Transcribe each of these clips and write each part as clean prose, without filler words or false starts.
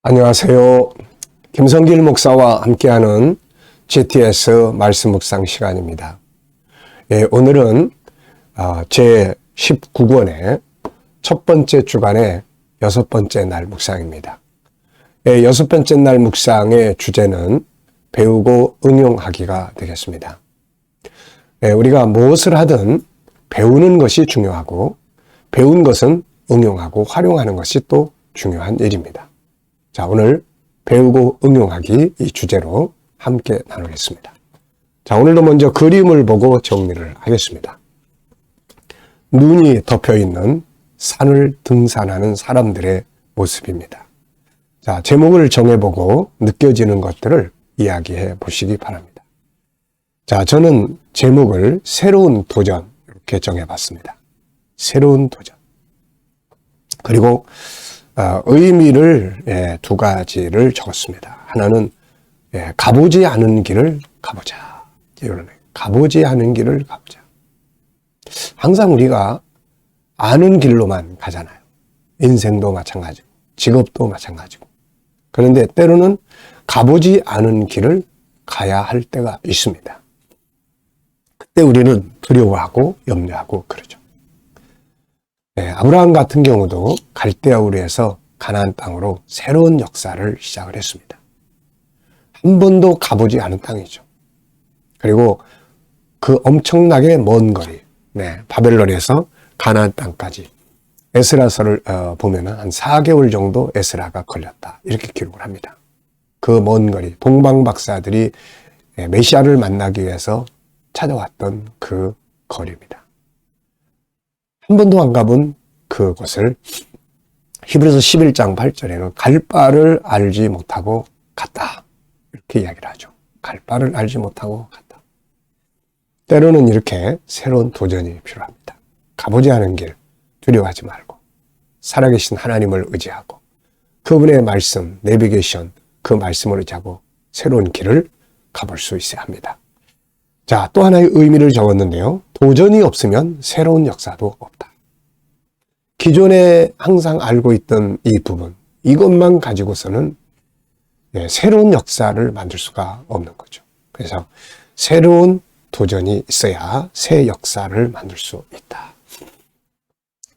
안녕하세요. 김성길 목사와 함께하는 GTS 말씀 묵상 시간입니다. 오늘은 제 19권의 첫 번째 주간의 여섯 번째 날 묵상입니다. 여섯 번째 날 묵상의 주제는 배우고 응용하기가 되겠습니다. 우리가 무엇을 하든 배우는 것이 중요하고 배운 것은 응용하고 활용하는 것이 또 중요한 일입니다. 자, 오늘 배우고 응용하기 이 주제로 함께 나누겠습니다. 자, 오늘도 먼저 그림을 보고 정리를 하겠습니다. 눈이 덮여 있는 산을 등산하는 사람들의 모습입니다. 자, 제목을 정해보고 느껴지는 것들을 이야기해 보시기 바랍니다. 자, 저는 제목을 새로운 도전 이렇게 정해봤습니다. 새로운 도전. 그리고 의미를 두 가지를 적었습니다. 하나는 가보지 않은 길을 가보자. 이런 가보지 않은 길을 가보자. 항상 우리가 아는 길로만 가잖아요. 인생도 마찬가지고 직업도 마찬가지고. 그런데 때로는 가보지 않은 길을 가야 할 때가 있습니다. 그때 우리는 두려워하고 염려하고 그러죠. 아브라함 같은 경우도 갈대아 우르에서 가나안 땅으로 새로운 역사를 시작을 했습니다. 한 번도 가보지 않은 땅이죠. 그리고 그 엄청나게 먼 거리, 바벨론에서 가나안 땅까지 에스라서를 보면 한 4개월 정도 에스라가 걸렸다. 이렇게 기록을 합니다. 그 먼 거리, 동방 박사들이 메시아를 만나기 위해서 찾아왔던 그 거리입니다. 한 번도 안 가본 그곳을 히브리서 11장 8절에는 갈 바를 알지 못하고 갔다. 이렇게 이야기를 하죠. 갈 바를 알지 못하고 갔다. 때로는 이렇게 새로운 도전이 필요합니다. 가보지 않은 길 두려워하지 말고 살아계신 하나님을 의지하고 그분의 말씀, 내비게이션 그 말씀을 의지하고 새로운 길을 가볼 수 있어야 합니다. 자, 또 하나의 의미를 적었는데요. 도전이 없으면 새로운 역사도 없다. 기존에 항상 알고 있던 이 부분, 이것만 가지고서는 새로운 역사를 만들 수가 없는 거죠. 그래서 새로운 도전이 있어야 새 역사를 만들 수 있다.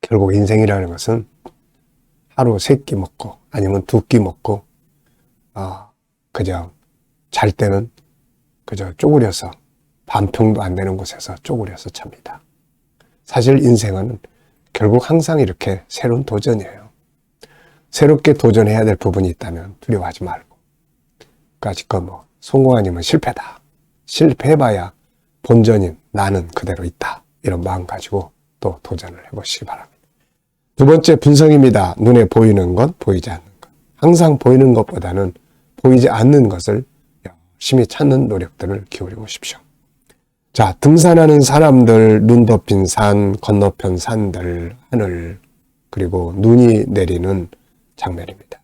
결국 인생이라는 것은 하루 3끼 먹고 아니면 2끼 먹고 그저 잘 때는 그저 쪼그려서 반평도 안 되는 곳에서 쪼그려서 잡니다. 사실 인생은 결국 항상 이렇게 새로운 도전이에요. 새롭게 도전해야 될 부분이 있다면 두려워하지 말고 까짓거 성공 아니면 실패다. 실패해봐야 본전인 나는 그대로 있다. 이런 마음 가지고 또 도전을 해보시기 바랍니다. 두 번째 분석입니다. 눈에 보이는 것, 보이지 않는 것. 항상 보이는 것보다는 보이지 않는 것을 열심히 찾는 노력들을 기울이고 오십시오. 자, 등산하는 사람들, 눈 덮인 산, 건너편 산들, 하늘, 그리고 눈이 내리는 장면입니다.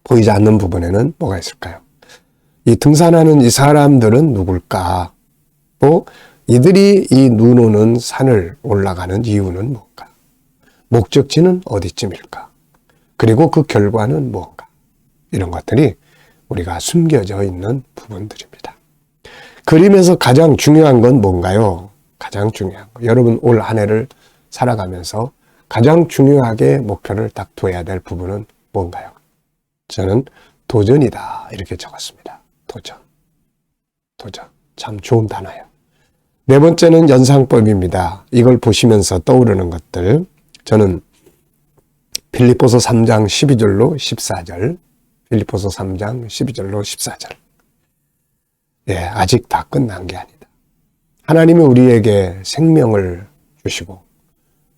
보이지 않는 부분에는 뭐가 있을까요? 이 등산하는 이 사람들은 누굴까? 또 이들이 이 눈 오는 산을 올라가는 이유는 뭔가? 목적지는 어디쯤일까? 그리고 그 결과는 뭔가? 이런 것들이 우리가 숨겨져 있는 부분들입니다. 그림에서 가장 중요한 건 뭔가요? 가장 중요한 거. 여러분 올 한 해를 살아가면서 가장 중요하게 목표를 딱 둬야 될 부분은 뭔가요? 저는 도전이다 이렇게 적었습니다. 도전. 참 좋은 단어예요. 네 번째는 연상법입니다. 이걸 보시면서 떠오르는 것들. 저는 빌립보서 3장 12절로 14절 빌립보서 3장 12절로 14절 아직 다 끝난 게 아니다. 하나님이 우리에게 생명을 주시고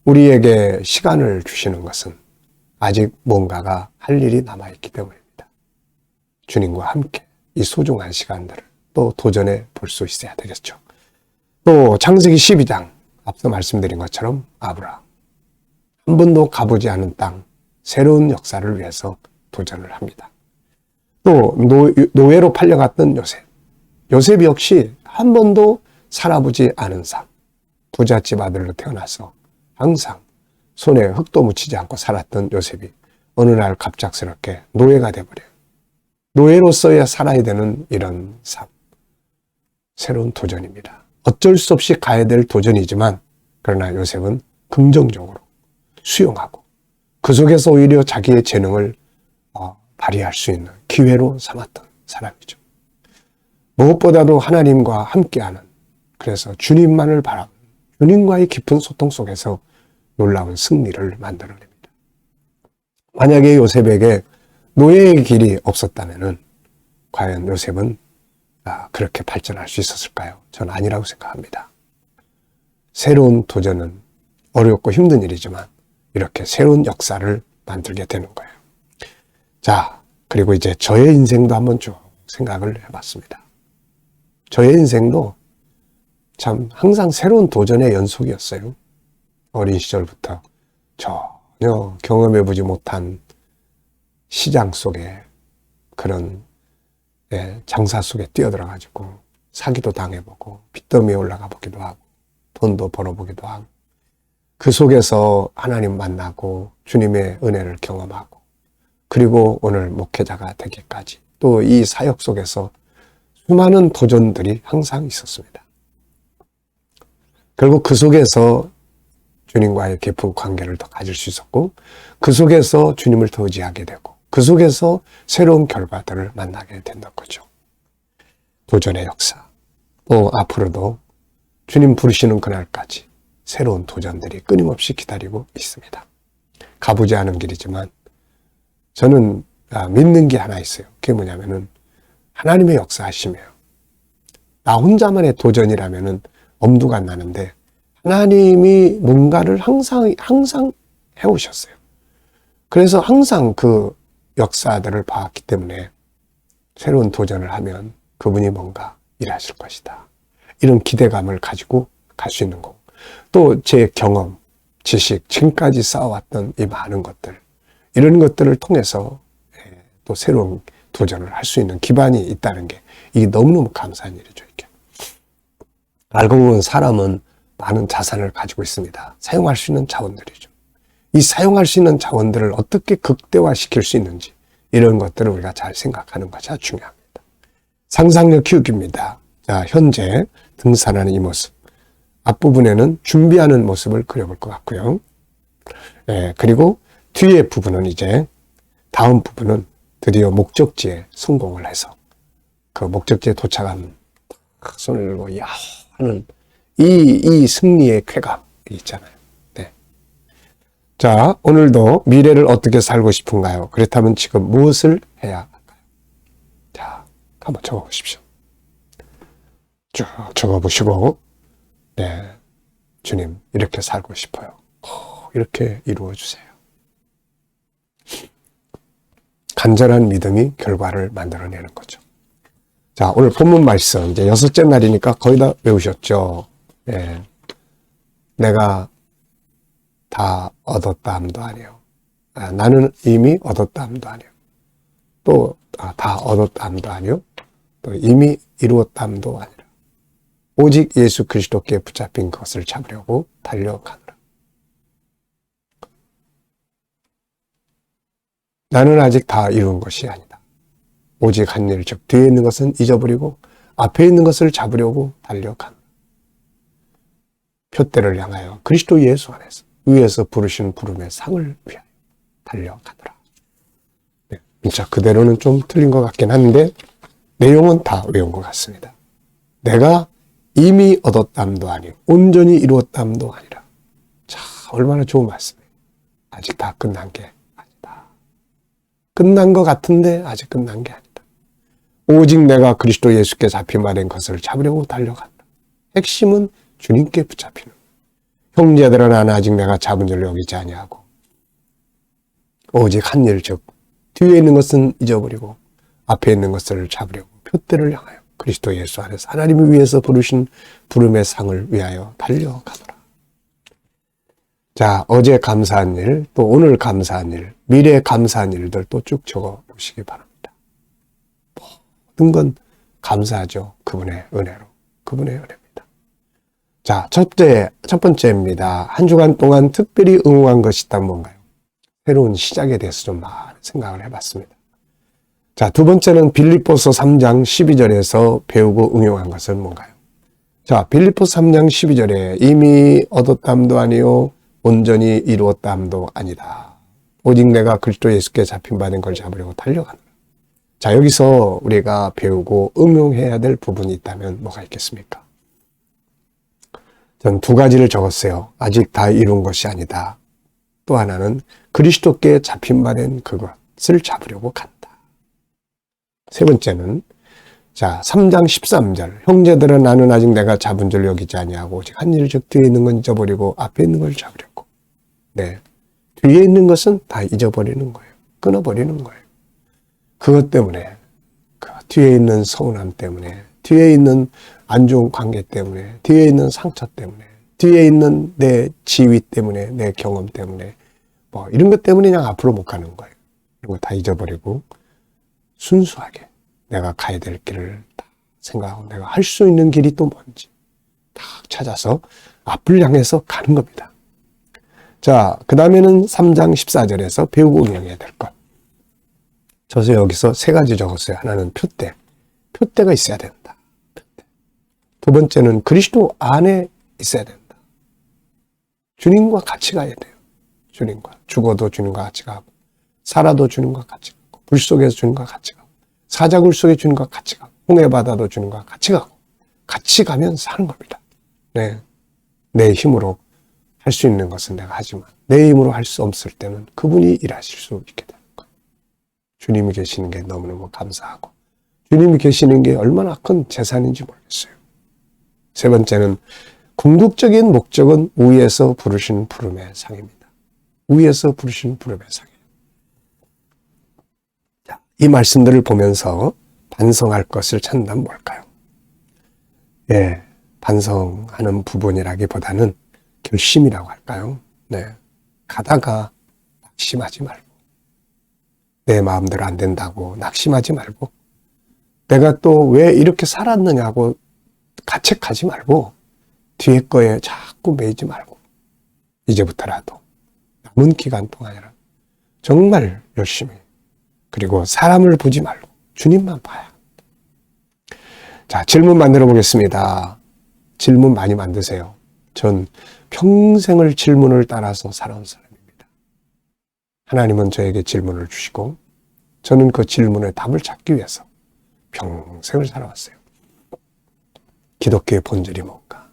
우리에게 시간을 주시는 것은 아직 뭔가가 할 일이 남아있기 때문입니다. 주님과 함께 이 소중한 시간들을 또 도전해 볼 수 있어야 되겠죠. 또 창세기 12장 앞서 말씀드린 것처럼 아브라함 한 번도 가보지 않은 땅 새로운 역사를 위해서 도전을 합니다. 또 노예로 팔려갔던 요셉 역시 한 번도 살아보지 않은 삶, 부잣집 아들로 태어나서 항상 손에 흙도 묻히지 않고 살았던 요셉이 어느 날 갑작스럽게 노예가 돼버려요. 노예로서야 살아야 되는 이런 삶. 새로운 도전입니다. 어쩔 수 없이 가야 될 도전이지만 그러나 요셉은 긍정적으로 수용하고 그 속에서 오히려 자기의 재능을 발휘할 수 있는 기회로 삼았던 사람이죠. 무엇보다도 하나님과 함께하는, 그래서 주님만을 바라보는, 주님과의 깊은 소통 속에서 놀라운 승리를 만들어냅니다. 만약에 요셉에게 노예의 길이 없었다면 과연 요셉은 그렇게 발전할 수 있었을까요? 저는 아니라고 생각합니다. 새로운 도전은 어렵고 힘든 일이지만 이렇게 새로운 역사를 만들게 되는 거예요. 자, 그리고 이제 저의 인생도 한번 쭉 생각을 해봤습니다. 저의 인생도 참 항상 새로운 도전의 연속이었어요. 어린 시절부터 전혀 경험해보지 못한 시장 속에 그런 장사 속에 뛰어들어가지고 사기도 당해보고 빚더미에 올라가 보기도 하고 돈도 벌어보기도 하고 그 속에서 하나님 만나고 주님의 은혜를 경험하고 그리고 오늘 목회자가 되기까지 또 이 사역 속에서 수많은 도전들이 항상 있었습니다. 결국 그 속에서 주님과의 깊은 관계를 더 가질 수 있었고 그 속에서 주님을 더 의지하게 되고 그 속에서 새로운 결과들을 만나게 된다는 거죠. 도전의 역사. 또 앞으로도 주님 부르시는 그날까지 새로운 도전들이 끊임없이 기다리고 있습니다. 가보지 않은 길이지만 저는 믿는 게 하나 있어요. 그게 뭐냐면은 하나님의 역사하심이에요. 나 혼자만의 도전이라면은 엄두가 안 나는데 하나님이 뭔가를 항상 해오셨어요. 그래서 항상 그 역사들을 봐왔기 때문에 새로운 도전을 하면 그분이 뭔가 일하실 것이다. 이런 기대감을 가지고 갈 수 있는 거고 또 제 경험, 지식, 지금까지 쌓아왔던 이 많은 것들 이런 것들을 통해서 또 새로운 도전을 할 수 있는 기반이 있다는 게 이게 너무너무 감사한 일이죠. 이게. 알고 보면 사람은 많은 자산을 가지고 있습니다. 사용할 수 있는 자원들이죠. 이 사용할 수 있는 자원들을 어떻게 극대화시킬 수 있는지 이런 것들을 우리가 잘 생각하는 것이 아주 중요합니다. 상상력 키우기입니다. 자, 현재 등산하는 이 모습. 앞부분에는 준비하는 모습을 그려볼 것 같고요. 그리고 뒤에 부분은 이제 다음 부분은 드디어 목적지에 성공을 해서 그 목적지에 도착한 손을 들고 야 하는 이 승리의 쾌감 있잖아요. 네. 자, 오늘도 미래를 어떻게 살고 싶은가요? 그렇다면 지금 무엇을 해야 할까요? 자, 한번 적어보십시오. 쭉 적어보시고 네, 주님 이렇게 살고 싶어요. 이렇게 이루어주세요. 간절한 믿음이 결과를 만들어내는 거죠. 자, 오늘 본문 말씀 이제 6째 날이니까 거의 다 외우셨죠? 예. 내가 다 얻었다 함도 아니요. 나는 이미 얻었다 함도 아니요. 또 다 얻었다 함도 아니요. 또 이미 이루었다 함도 아니라 오직 예수 그리스도께 붙잡힌 것을 잡으려고 달려가노라. 나는 아직 다 이룬 것이 아니다. 오직 한 일, 즉 뒤에 있는 것은 잊어버리고 앞에 있는 것을 잡으려고 달려가노라. 표대를 향하여 그리스도 예수 안에서 위에서 부르신 부름의 상을 위하여 달려가노라. 네, 진짜 그대로는 좀 틀린 것 같긴 한데 내용은 다 외운 것 같습니다. 내가 이미 얻었담도 아니고 온전히 이루었담도 아니라. 자, 얼마나 좋은 말씀이에요. 아직 다 끝난 게 아니다. 끝난 것 같은데 아직 끝난 게 아니다. 오직 내가 그리스도 예수께 잡힌 바 된 것을 잡으려고 달려간다. 핵심은 주님께 붙잡히는. 형제들아 나는 아직 내가 잡은 줄 여기지 아니하고 오직 한 일, 즉 뒤에 있는 것은 잊어버리고 앞에 있는 것을 잡으려고 표대를 향하여 그리스도 예수 안에서 하나님을 위해서 부르신 부름의 상을 위하여 달려가노라. 자, 어제 감사한 일, 또 오늘 감사한 일, 미래에 감사한 일들 또 쭉 적어 보시기 바랍니다. 모든 건 감사하죠. 그분의 은혜로. 그분의 은혜입니다. 자, 첫 번째입니다. 한 주간 동안 특별히 응용한 것이 있다면 뭔가요? 새로운 시작에 대해서 좀 많은 생각을 해봤습니다. 자, 두 번째는 빌립보서 3장 12절에서 배우고 응용한 것은 뭔가요? 자, 빌립보서 3장 12절에 이미 얻었담도 아니요 온전히 이루었담도 아니다. 오직 내가 그리스도 예수께 잡힌 바 된 걸 잡으려고 달려가노라. 자, 여기서 우리가 배우고 응용해야 될 부분이 있다면 뭐가 있겠습니까? 전 두 가지를 적었어요. 아직 다 이룬 것이 아니다. 또 하나는 그리스도께 잡힌 바 된 그것을 잡으려고 간다. 세 번째는 자 3장 13절 형제들은 나는 아직 내가 잡은 줄 여기지 아니하고 오직 한 일 즉 뒤에 있는 건 잊어버리고 앞에 있는 걸 잡으려고. 네, 뒤에 있는 것은 다 잊어버리는 거예요. 끊어버리는 거예요. 그것 때문에 그 뒤에 있는 서운함 때문에 뒤에 있는 안 좋은 관계 때문에 뒤에 있는 상처 때문에 뒤에 있는 내 지위 때문에 내 경험 때문에 뭐 이런 것 때문에 그냥 앞으로 못 가는 거예요. 이런 거 다 잊어버리고 순수하게 내가 가야 될 길을 다 생각하고 내가 할 수 있는 길이 또 뭔지 딱 찾아서 앞을 향해서 가는 겁니다. 자, 그 다음에는 3장 14절에서 배우고 응용해야 될 것. 저서 여기서 세 가지 적었어요. 하나는 표대. 표대가 있어야 된다. 표대. 두 번째는 그리스도 안에 있어야 된다. 주님과 같이 가야 돼요. 주님과. 죽어도 주님과 같이 가고 살아도 주님과 같이 가고 불 속에서 주님과 같이 가고 사자굴 속에 주님과 같이 가고 홍해바다도 주님과 같이 가고 같이 가면 사는 겁니다. 네. 내 힘으로 할 수 있는 것은 내가 하지만 내 힘으로 할 수 없을 때는 그분이 일하실 수 있게 되는 거예요. 주님이 계시는 게 너무너무 감사하고 주님이 계시는 게 얼마나 큰 재산인지 모르겠어요. 세 번째는 궁극적인 목적은 위에서 부르시는 부름의 상입니다. 위에서 부르시는 부름의 상이에요. 자, 이 말씀들을 보면서 반성할 것을 찾는다면 뭘까요? 예, 반성하는 부분이라기보다는 결심이라고 할까요? 네, 가다가 낙심하지 말고 내 마음대로 안 된다고 낙심하지 말고 내가 또 왜 이렇게 살았느냐고 가책하지 말고 뒤에 거에 자꾸 매이지 말고 이제부터라도 남은 기간 동안이라 정말 열심히 그리고 사람을 보지 말고 주님만 봐야 합니다. 자, 질문 만들어 보겠습니다. 질문 많이 만드세요. 전 평생을 질문을 따라서 살아온 사람입니다. 하나님은 저에게 질문을 주시고 저는 그 질문에 답을 찾기 위해서 평생을 살아왔어요. 기독교의 본질이 뭔가?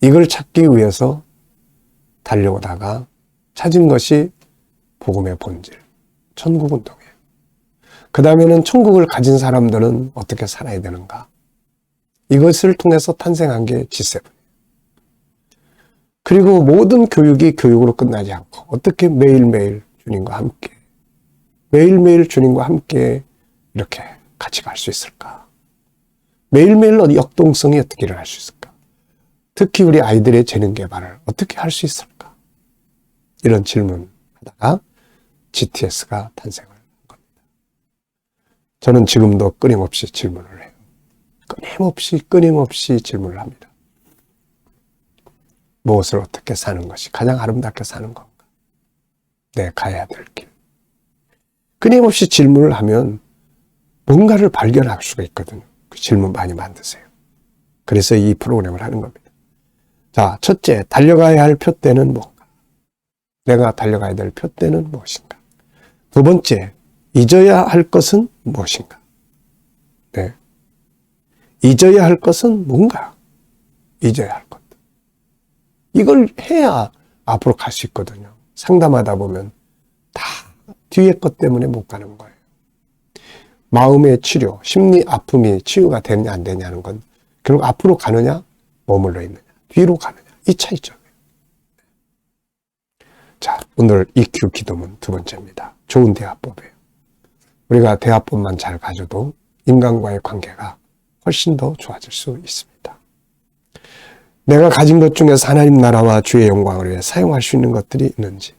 이걸 찾기 위해서 달려오다가 찾은 것이 복음의 본질, 천국운동이에요. 그 다음에는 천국을 가진 사람들은 어떻게 살아야 되는가? 이것을 통해서 탄생한 게 G7. 그리고 모든 교육이 교육으로 끝나지 않고 어떻게 매일매일 주님과 함께 매일매일 주님과 함께 이렇게 같이 갈 수 있을까? 매일매일 역동성이 어떻게 일어날 수 있을까? 특히 우리 아이들의 재능 개발을 어떻게 할 수 있을까? 이런 질문하다가 GTS가 탄생을 한 겁니다. 저는 지금도 끊임없이 질문을 해요. 끊임없이 질문을 합니다. 무엇을 어떻게 사는 것이 가장 아름답게 사는 건가? 내 가야 될 길. 끊임없이 질문을 하면 뭔가를 발견할 수가 있거든요. 그 질문 많이 만드세요. 그래서 이 프로그램을 하는 겁니다. 자, 첫째, 달려가야 할 표대는 뭔가? 내가 달려가야 될 표대는 무엇인가? 두 번째, 잊어야 할 것은 무엇인가? 네. 잊어야 할 것은 뭔가? 잊어야 할 것. 이걸 해야 앞으로 갈 수 있거든요. 상담하다 보면 다 뒤에 것 때문에 못 가는 거예요. 마음의 치료, 심리 아픔이 치유가 되냐 안 되냐는 건 결국 앞으로 가느냐 머물러 있느냐 뒤로 가느냐 이 차이점이에요. 자, 오늘 EQ 기도문 두 번째입니다. 좋은 대화법이에요. 우리가 대화법만 잘 가져도 인간과의 관계가 훨씬 더 좋아질 수 있습니다. 내가 가진 것 중에서 하나님 나라와 주의 영광을 위해 사용할 수 있는 것들이 있는지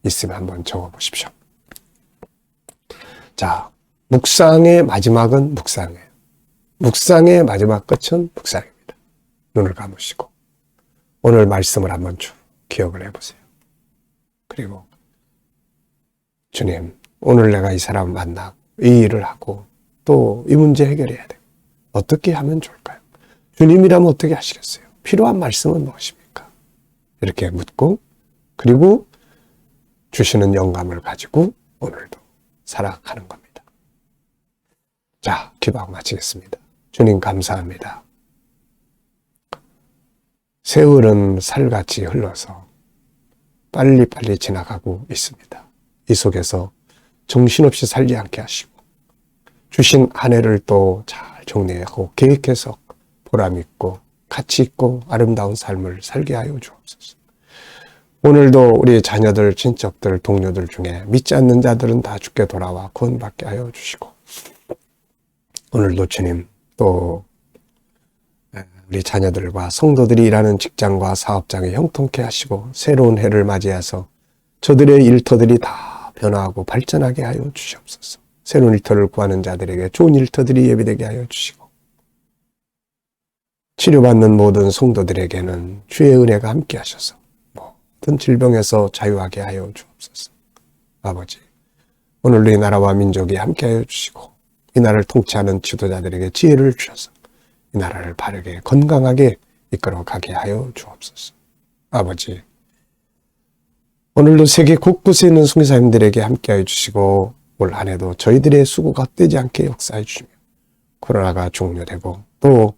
있으면 한번 적어보십시오. 자, 묵상의 마지막은 묵상이에요. 묵상의 마지막 끝은 묵상입니다. 눈을 감으시고 오늘 말씀을 한번 쭉 기억을 해보세요. 그리고 주님, 오늘 내가 이 사람 만나고 이 일을 하고 또 이 문제 해결해야 돼. 어떻게 하면 좋을까요? 주님이라면 어떻게 하시겠어요? 필요한 말씀은 무엇입니까? 이렇게 묻고 그리고 주시는 영감을 가지고 오늘도 살아가는 겁니다. 자, 기도하고 마치겠습니다. 주님 감사합니다. 세월은 살같이 흘러서 빨리빨리 지나가고 있습니다. 이 속에서 정신없이 살지 않게 하시고 주신 한 해를 또 잘 정리하고 계획해서 보람있고 가치있고 아름다운 삶을 살게 하여 주옵소서. 오늘도 우리 자녀들, 친척들, 동료들 중에 믿지 않는 자들은 다 주께 돌아와 구원받게 하여 주시고 오늘도 주님 또 우리 자녀들과 성도들이 일하는 직장과 사업장에 형통케 하시고 새로운 해를 맞이해서 저들의 일터들이 다 변화하고 발전하게 하여 주시옵소서. 새로운 일터를 구하는 자들에게 좋은 일터들이 예비되게 하여 주시고 치료받는 모든 성도들에게는 주의 은혜가 함께 하셔서 모든 질병에서 자유하게 하여 주옵소서. 아버지, 오늘도 이 나라와 민족이 함께 하여 주시고 이 나라를 통치하는 지도자들에게 지혜를 주셔서 이 나라를 바르게 건강하게 이끌어가게 하여 주옵소서. 아버지, 오늘도 세계 곳곳에 있는 선교사님들에게 함께하여 주시고 올 한 해도 저희들의 수고가 헛되지 않게 역사해 주시며 코로나가 종료되고 또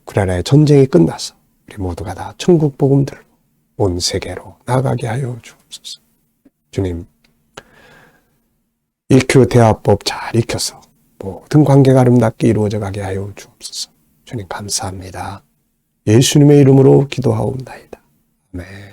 우크라이나의 전쟁이 끝나서 우리 모두가 다 천국 복음 들고 온 세계로 나아가게 하여 주옵소서. 주님, 일큐 대화법 잘 익혀서 모든 관계가 아름답게 이루어져 가게 하여 주옵소서. 주님 감사합니다. 예수님의 이름으로 기도하옵나이다. 아멘.